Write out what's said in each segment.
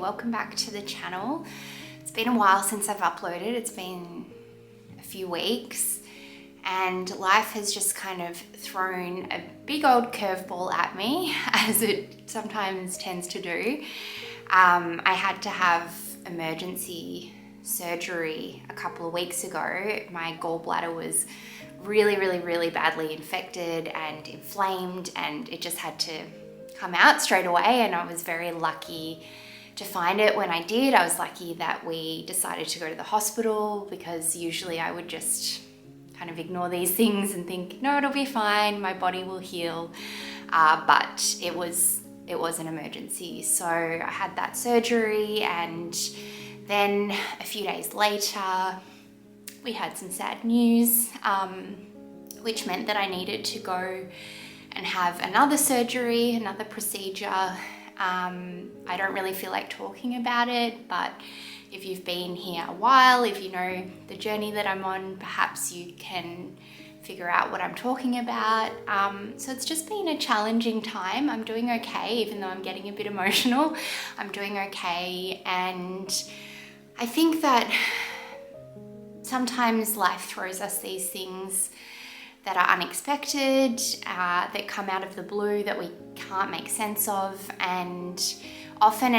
welcome back to the channel. It's been a while since I've uploaded. It's been a few weeks and life has just kind of thrown a big old curveball at me, as it sometimes tends to do. I had to have emergency surgery a couple of weeks ago. My gallbladder was really badly infected and inflamed, and it just had to come out straight away, and I was very lucky to find it when I did. I was lucky that we decided to go to the hospital, because usually I would just kind of ignore these things and think, no, it'll be fine, my body will heal. But it was an emergency. So I had that surgery, and then a few days later we had some sad news, which meant that I needed to go and have another surgery, another procedure. I don't really feel like talking about it, but if you've been here a while, if you know the journey that I'm on, perhaps you can figure out what I'm talking about. So it's just been a challenging time. I'm doing okay, even though I'm getting a bit emotional. I'm doing okay, and I think that sometimes life throws us these things that are unexpected, that come out of the blue, that we can't make sense of, and often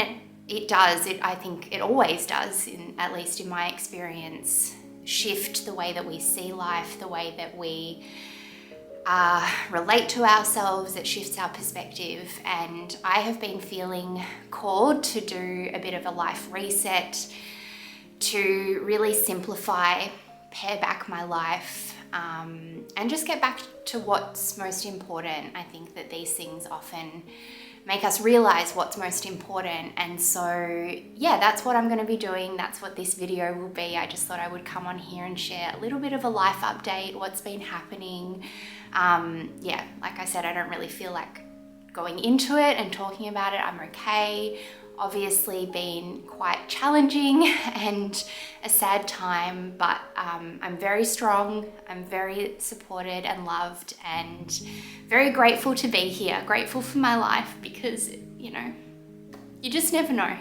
it does. I think it always does, at least in my experience, shift the way that we see life, the way that we relate to ourselves. It shifts our perspective, and I have been feeling called to do a bit of a life reset, to really simplify, pare back my life, and just get back to what's most important. I think that these things often make us realize what's most important. And so, yeah, that's what I'm going to be doing. That's what this video will be. I just thought I would come on here and share a little bit of a life update, what's been happening. Yeah, like I said, I don't really feel like going into it and talking about it. I'm okay. Obviously been quite challenging and a sad time, but I'm very strong, I'm very supported and loved, and very grateful to be here, grateful for my life, because, you know, you just never know.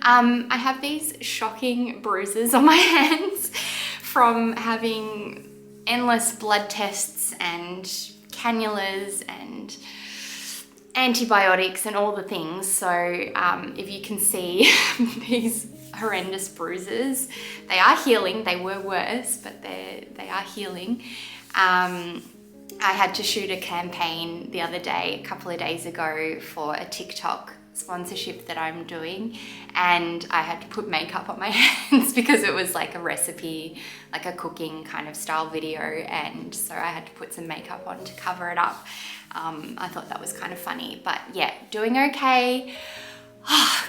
I have these shocking bruises on my hands from having endless blood tests and cannulas and antibiotics and all the things. So if you can see these horrendous bruises, they are healing. They were worse, but they are healing. I had to shoot a campaign the other day, a couple of days ago, for a TikTok sponsorship that I'm doing, and I had to put makeup on my hands because it was like a recipe, like a cooking kind of style video, and so I had to put some makeup on to cover it up. I thought that was kind of funny, but yeah, doing okay.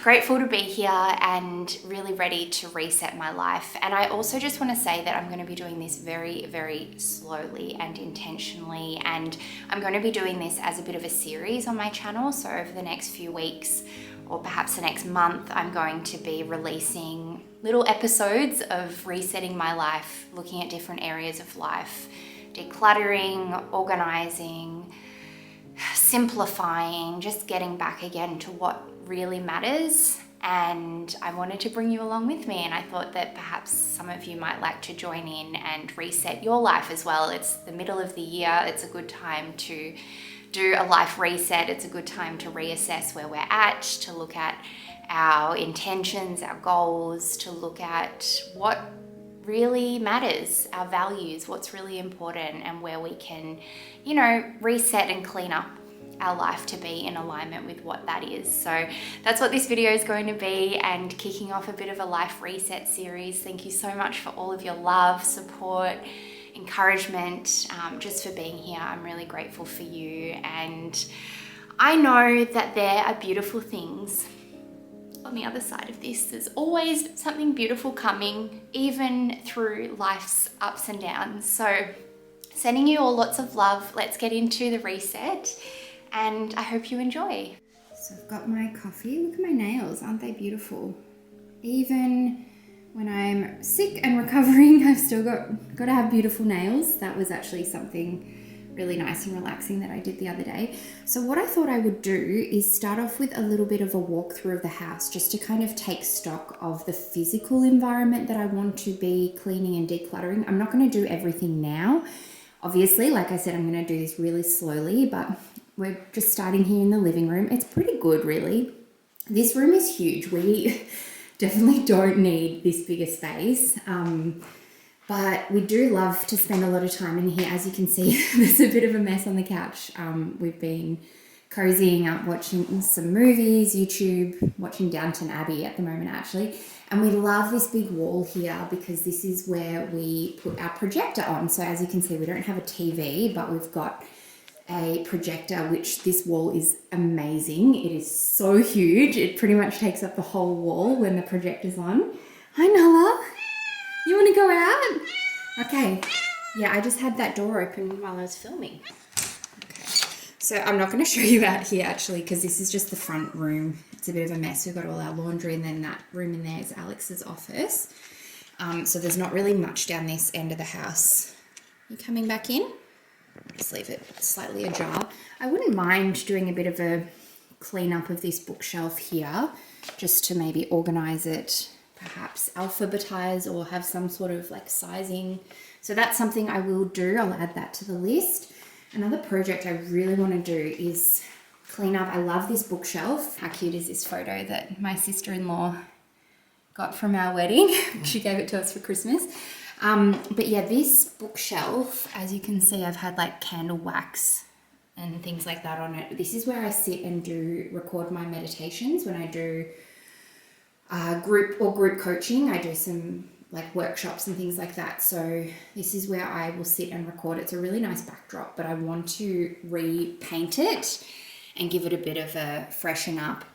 Grateful to be here and really ready to reset my life. And I also just want to say that I'm going to be doing this very slowly and intentionally, and I'm going to be doing this as a bit of a series on my channel. So over the next few weeks, or perhaps the next month, I'm going to be releasing little episodes of resetting my life, looking at different areas of life, decluttering, organizing, simplifying, just getting back again to what really matters. And I wanted to bring you along with me, and I thought that perhaps some of you might like to join in and reset your life as well. It's the middle of the year. It's a good time to do a life reset. It's a good time to reassess where we're at, to look at our intentions, our goals, to look at what really matters, our values, what's really important, and where we can, you know, reset and clean up our life to be in alignment with what that is. So that's what this video is going to be, and kicking off a bit of a life reset series. Thank you so much for all of your love, support, encouragement, just for being here. I'm really grateful for you, and I know that there are beautiful things on the other side of this. There's always something beautiful coming, even through life's ups and downs. So sending you all lots of love. Let's get into the reset, and I hope you enjoy. So I've got my coffee. Look at my nails, aren't they beautiful? Even when I'm sick and recovering, I've still got to have beautiful nails. That was actually something really nice and relaxing that I did the other day. So what I thought I would do is start off with a little bit of a walkthrough of the house, just to kind of take stock of the physical environment that I want to be cleaning and decluttering. I'm not going to do everything now. Obviously, like I said, I'm going to do this really slowly, but we're just starting here in the living room. It's pretty good, really. This room is huge. We definitely don't need this bigger space. But we do love to spend a lot of time in here. As you can see, there's a bit of a mess on the couch. We've been cozying up, watching some movies, YouTube, watching Downton Abbey at the moment, actually. And we love this big wall here because this is where we put our projector on. So as you can see, we don't have a TV, but we've got a projector, which this wall is amazing. It is so huge. It pretty much takes up the whole wall when the projector's on. Hi, Nala. You want to go out? Okay. Yeah, I just had that door open while I was filming. Okay. So I'm not going to show you out here actually, because this is just the front room. It's a bit of a mess. We've got all our laundry, and then that room in there is Alex's office. So there's not really much down this end of the house. You coming back in? Just leave it slightly ajar. I wouldn't mind doing a bit of a clean up of this bookshelf here, just to maybe organize it, perhaps alphabetize or have some sort of like sizing. So that's something I will do. I'll add that to the list. Another project I really want to do is clean up. I love this bookshelf. How cute is this photo that my sister-in-law got from our wedding? She gave it to us for Christmas. But yeah, this bookshelf, as you can see, I've had like candle wax and things like that on it. This is where I sit and record my meditations when I do group coaching. I do some like workshops and things like that. So this is where I will sit and record. It's a really nice backdrop, but I want to repaint it and give it a bit of a freshen up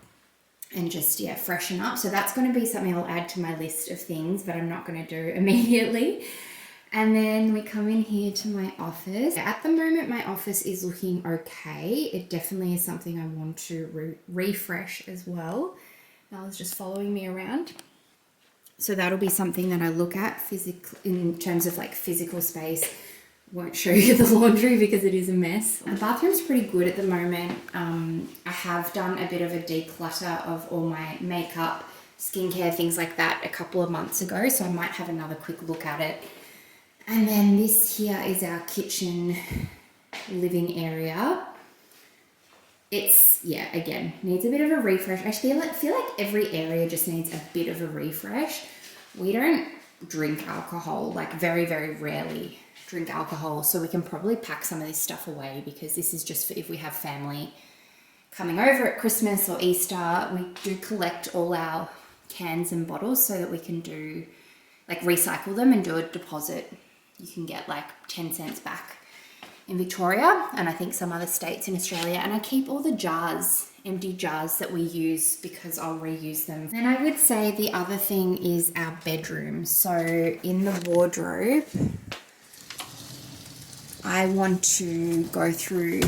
and just, yeah, freshen up. So that's going to be something I'll add to my list of things, but I'm not going to do immediately. And then we come in here to my office. At the moment, my office is looking okay. It definitely is something I want to refresh as well. Nala's just following me around. So that'll be something that I look at in terms of like physical space. Won't show you the laundry because it is a mess. The bathroom's pretty good at the moment. I have done a bit of a declutter of all my makeup, skincare, things like that a couple of months ago. So I might have another quick look at it. And then this here is our kitchen living area. It's, yeah, again, needs a bit of a refresh. I feel like every area just needs a bit of a refresh. We don't drink alcohol, like very, very rarely drink alcohol. So we can probably pack some of this stuff away because this is just for if we have family coming over at Christmas or Easter. We do collect all our cans and bottles so that we can do, like recycle them and do a deposit. You can get like 10 cents back in Victoria and I think some other states in Australia. And I keep all the jars, empty jars that we use because I'll reuse them. And I would say the other thing is our bedroom. So in the wardrobe, I want to go through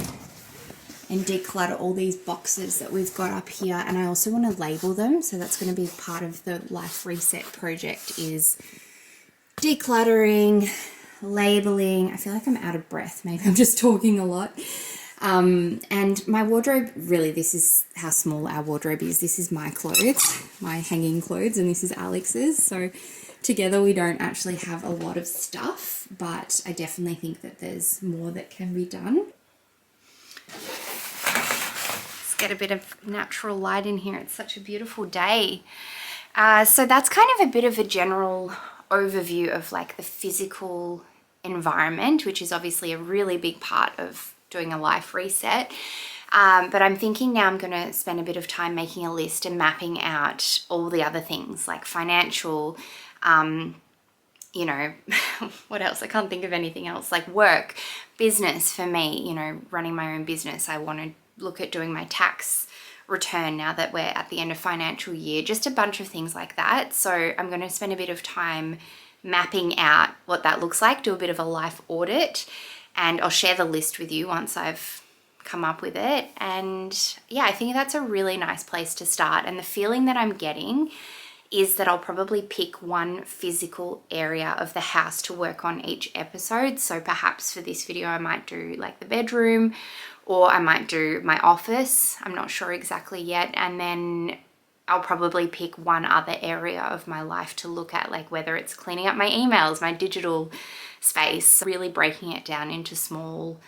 and declutter all these boxes that we've got up here. And I also want to label them. So that's going to be part of the Life Reset project, is decluttering, labeling. I feel like I'm out of breath. Maybe I'm just talking a lot. And my wardrobe, really, this is how small our wardrobe is. This is my clothes, my hanging clothes, and this is Alex's. So together we don't actually have a lot of stuff, but I definitely think that there's more that can be done. Let's get a bit of natural light in here. It's such a beautiful day. So that's kind of a bit of a general overview of like the physical environment, which is obviously a really big part of doing a life reset. But I'm thinking now I'm going to spend a bit of time making a list and mapping out all the other things like financial, you know, what else? I can't think of anything else, like work, business for me, you know, running my own business. I want to look at doing my tax return now that we're at the end of financial year, just a bunch of things like that. So I'm going to spend a bit of time mapping out what that looks like, do a bit of a life audit, and I'll share the list with you once I've come up with it. And yeah, I think that's a really nice place to start. And the feeling that I'm getting is that I'll probably pick one physical area of the house to work on each episode. So perhaps for this video, I might do like the bedroom, or I might do my office. I'm not sure exactly yet. And then I'll probably pick one other area of my life to look at, like whether it's cleaning up my emails, my digital space, really breaking it down into small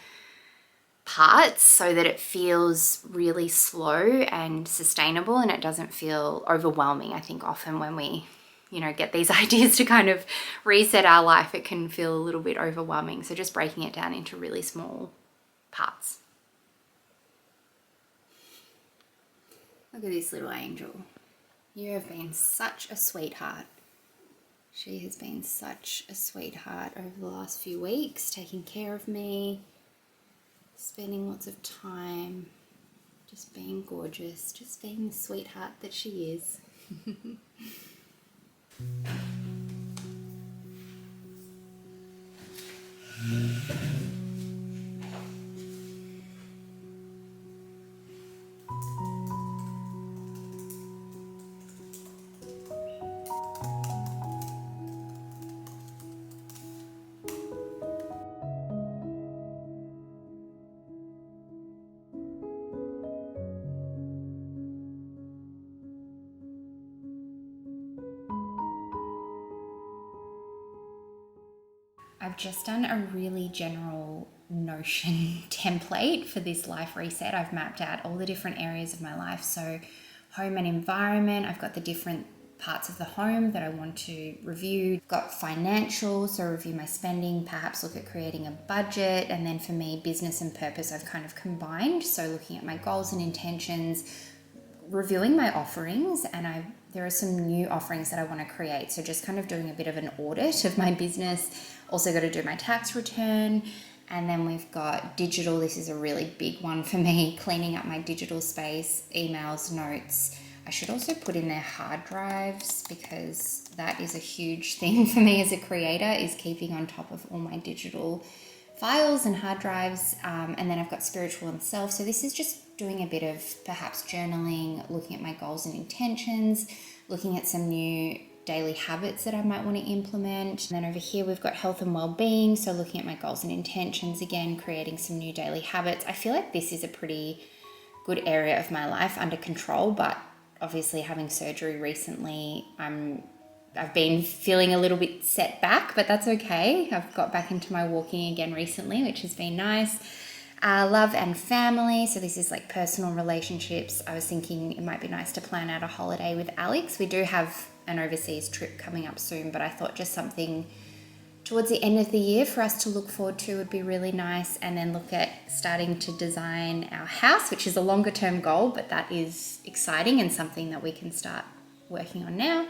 parts so that it feels really slow and sustainable and it doesn't feel overwhelming. I think often when we, get these ideas to kind of reset our life, it can feel a little bit overwhelming. So just breaking it down into really small parts. Look at this little angel. You have been such a sweetheart. She has been such a sweetheart over the last few weeks, taking care of me, spending lots of time, just being gorgeous, just being the sweetheart that she is. I've just done a really general Notion template for this life reset. I've mapped out all the different areas of my life. So home and environment, I've got the different parts of the home that I want to review. Got financial, so review my spending, perhaps look at creating a budget. And then for me, business and purpose, I've kind of combined. So looking at my goals and intentions, reviewing my offerings, and there are some new offerings that I want to create. So just kind of doing a bit of an audit of my business. Also got to do my tax return. And then we've got digital. This is a really big one for me, cleaning up my digital space, emails, notes. I should also put in there hard drives, because that is a huge thing for me as a creator, is keeping on top of all my digital files and hard drives. And then I've got spiritual and self. So this is just doing a bit of perhaps journaling, looking at my goals and intentions, looking at some new daily habits that I might want to implement. And then over here we've got health and well-being, so looking at my goals and intentions again, creating some new daily habits. I feel like this is a pretty good area of my life under control, but obviously having surgery recently, I've been feeling a little bit set back, but that's okay. I've got back into my walking again recently, which has been nice. Love and family, so this is like personal relationships. I was thinking it might be nice to plan out a holiday with Alex. We do have an overseas trip coming up soon, but I thought just something towards the end of the year for us to look forward to would be really nice. And then look at starting to design our house, which is a longer term goal, but that is exciting and something that we can start working on now.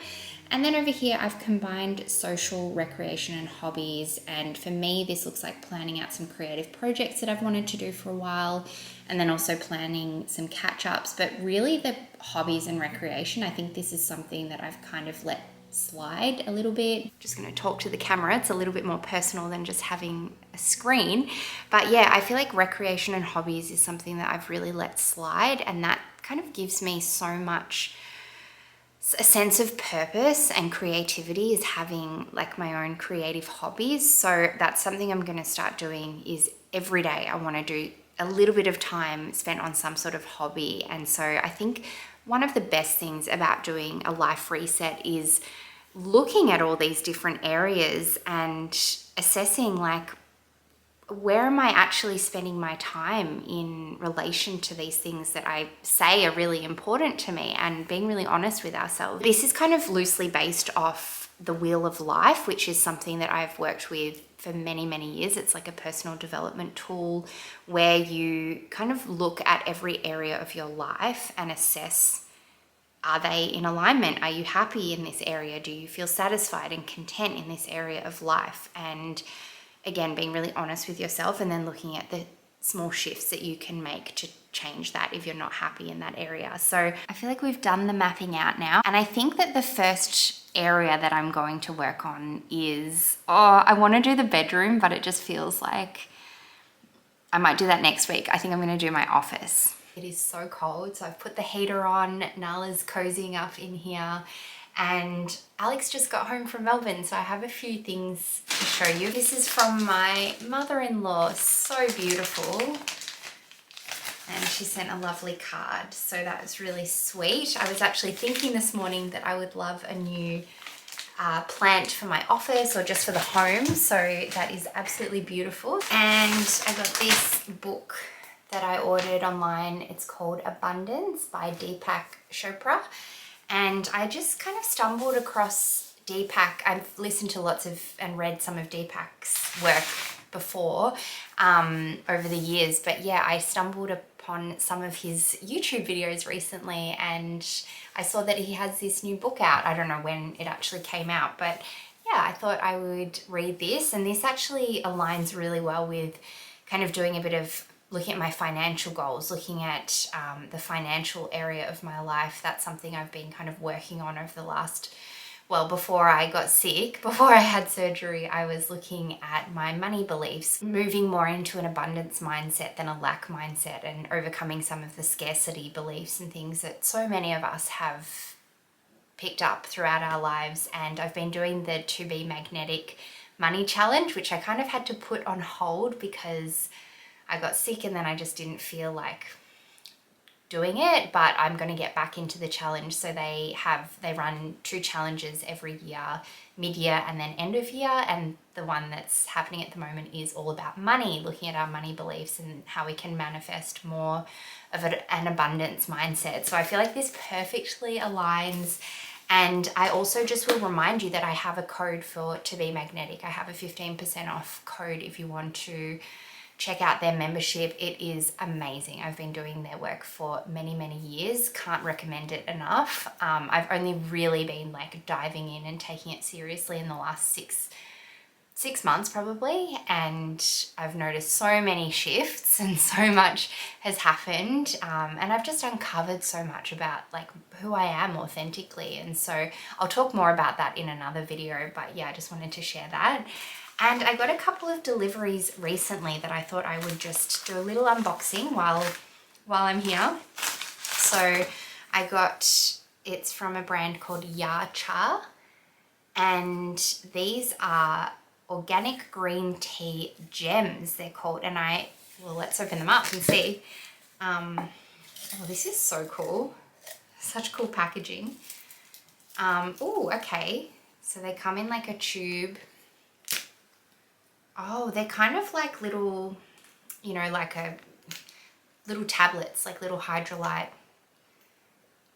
And then over here, I've combined social, recreation, and hobbies. And for me, this looks like planning out some creative projects that I've wanted to do for a while, and then also planning some catch-ups. But really the hobbies and recreation, I think this is something that I've kind of let slide a little bit. Just going to talk to the camera. It's a little bit more personal than just having a screen. But yeah, I feel like recreation and hobbies is something that I've really let slide, and that kind of gives me so much a sense of purpose and creativity, is having like my own creative hobbies. So that's something I'm going to start doing, is every day I want to do a little bit of time spent on some sort of hobby. And so I think one of the best things about doing a life reset is looking at all these different areas and assessing, like, where am I actually spending my time in relation to these things that I say are really important to me, and being really honest with ourselves. This is kind of loosely based off the Wheel of Life, which is something that I've worked with for many, many years. It's like a personal development tool where you kind of look at every area of your life and assess, are they in alignment? Are you happy in this area? Do you feel satisfied and content in this area of life? And again, being really honest with yourself, and then looking at the small shifts that you can make to change that if you're not happy in that area. So I feel like we've done the mapping out now. And I think that the first area that I'm going to work on is, I want to do the bedroom, but it just feels like I might do that next week. I think I'm going to do my office. It is so cold, so I've put the heater on. Nala's cozying up in here. And Alex just got home from Melbourne, so I have a few things to show you. This is from my mother-in-law, so beautiful. And she sent a lovely card, so that was really sweet. I was actually thinking this morning that I would love a new plant for my office or just for the home, so that is absolutely beautiful. And I got this book that I ordered online. It's called Abundance by Deepak Chopra, and I just kind of stumbled across Deepak. I've listened to lots of and read some of Deepak's work before over the years, but yeah, I stumbled upon some of his YouTube videos recently, and I saw that he has this new book out. I don't know when it actually came out, but yeah, I thought I would read this, and this actually aligns really well with kind of doing a bit of looking at my financial goals, looking at the financial area of my life. That's something I've been kind of working on over the last, well, before I got sick, before I had surgery, I was looking at my money beliefs, moving more into an abundance mindset than a lack mindset, and overcoming some of the scarcity beliefs and things that so many of us have picked up throughout our lives. And I've been doing the To Be Magnetic Money Challenge, which I kind of had to put on hold because I got sick and then I just didn't feel like doing it, but I'm going to get back into the challenge. So they run 2 challenges every year, mid-year and then end of year, and the one that's happening at the moment is all about money, looking at our money beliefs and how we can manifest more of an abundance mindset. So I feel like this perfectly aligns. And I also just will remind you that I have a code for To Be Magnetic. I have a 15% off code if you want to check out their membership. It is amazing. I've been doing their work for many, many years. Can't recommend it enough. I've only really been like diving in and taking it seriously in the last six months probably, and I've noticed so many shifts and so much has happened, and I've just uncovered so much about like who I am authentically. And so I'll talk more about that in another video, but yeah, I just wanted to share that. And I got a couple of deliveries recently that I thought I would just do a little unboxing while I'm here. So I got, it's from a brand called Ya Cha, and these are organic green tea gems, they're called. And well, let's open them up and see. Oh, this is so cool. Such cool packaging. Oh, okay. So they come in like a tube. Oh, they're kind of like little, you know, like little tablets, like little hydrolyte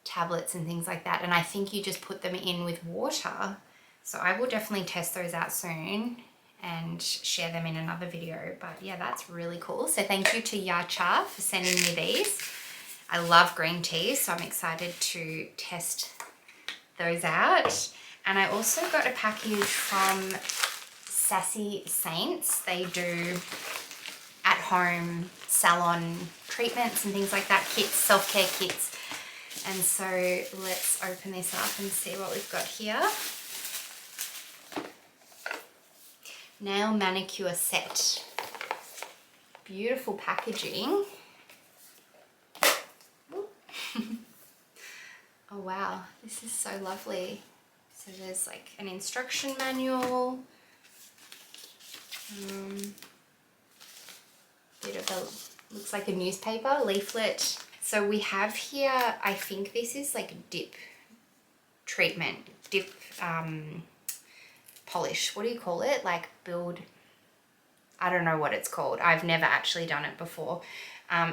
tablets and things like that. And I think you just put them in with water. So I will definitely test those out soon and share them in another video. But yeah, that's really cool. So thank you to Ya Cha for sending me these. I love green tea, so I'm excited to test those out. And I also got a package from Sassy Saints. They do at-home salon treatments and things like that, kits, self-care kits. And so let's open this up and see what we've got here. Nail manicure set. Beautiful packaging. Oh wow, this is so lovely. So there's like an instruction manual. Bit of a, looks like a newspaper, leaflet. So we have here, I think this is like dip treatment, dip polish. What do you call it? Like build, I don't know what it's called. I've never actually done it before.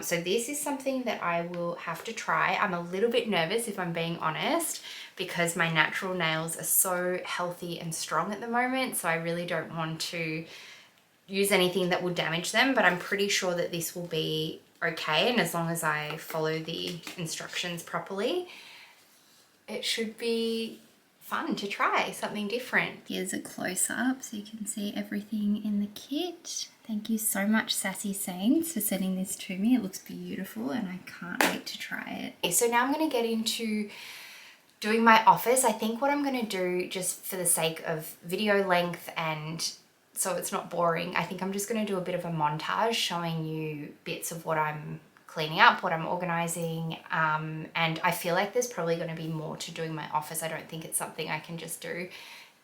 So this is something that I will have to try. I'm a little bit nervous if I'm being honest, because my natural nails are so healthy and strong at the moment. So I really don't want to use anything that will damage them, but I'm pretty sure that this will be okay. And as long as I follow the instructions properly, it should be fun to try something different. Here's a close-up so you can see everything in the kit. Thank you so much, Sassy Saints, for sending this to me. It looks beautiful and I can't wait to try it. Okay, so now I'm going to get into doing my office. I think what I'm going to do, just for the sake of video length and so it's not boring, I think I'm just going to do a bit of a montage showing you bits of what I'm cleaning up, what I'm organizing, and I feel like there's probably going to be more to doing my office. I don't think it's something I can just do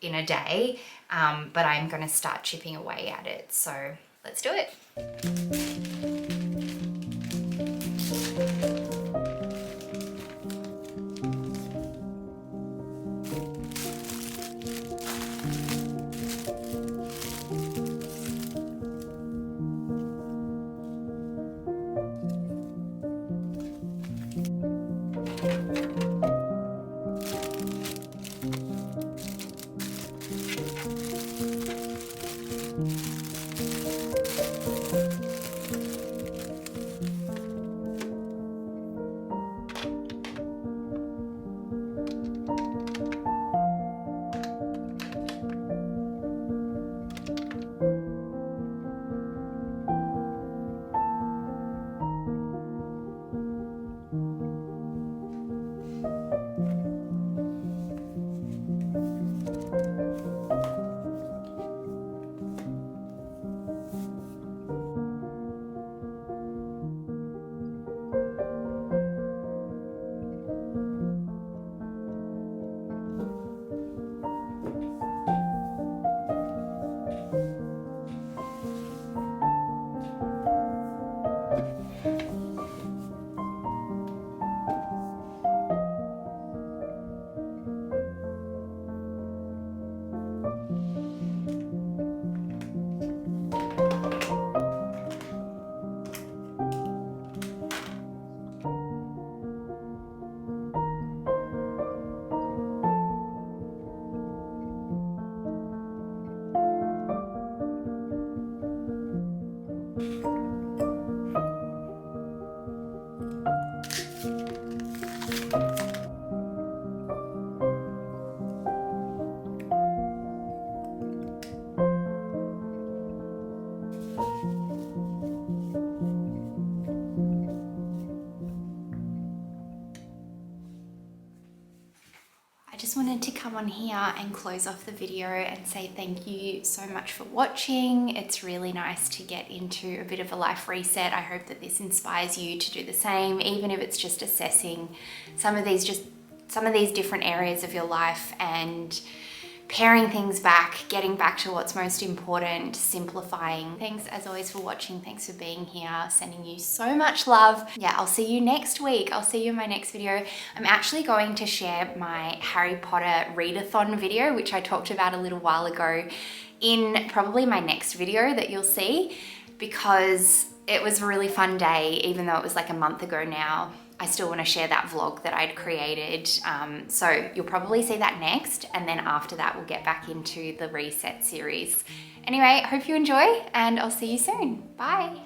in a day, but I'm going to start chipping away at it. So let's do it. Just wanted to come on here and close off the video and say thank you so much for watching. It's really nice to get into a bit of a life reset. I hope that this inspires you to do the same, even if it's just assessing some of these different areas of your life and paring things back, getting back to what's most important, simplifying. Thanks as always for watching. Thanks for being here. Sending you so much love. Yeah, I'll see you next week. I'll see you in my next video. I'm actually going to share my Harry Potter readathon video, which I talked about a little while ago, in probably my next video that you'll see, because it was a really fun day, even though it was like a month ago now. I still want to share that vlog that I'd created. So you'll probably see that next, and then after that we'll get back into the reset series. Anyway, hope you enjoy, and I'll see you soon. Bye.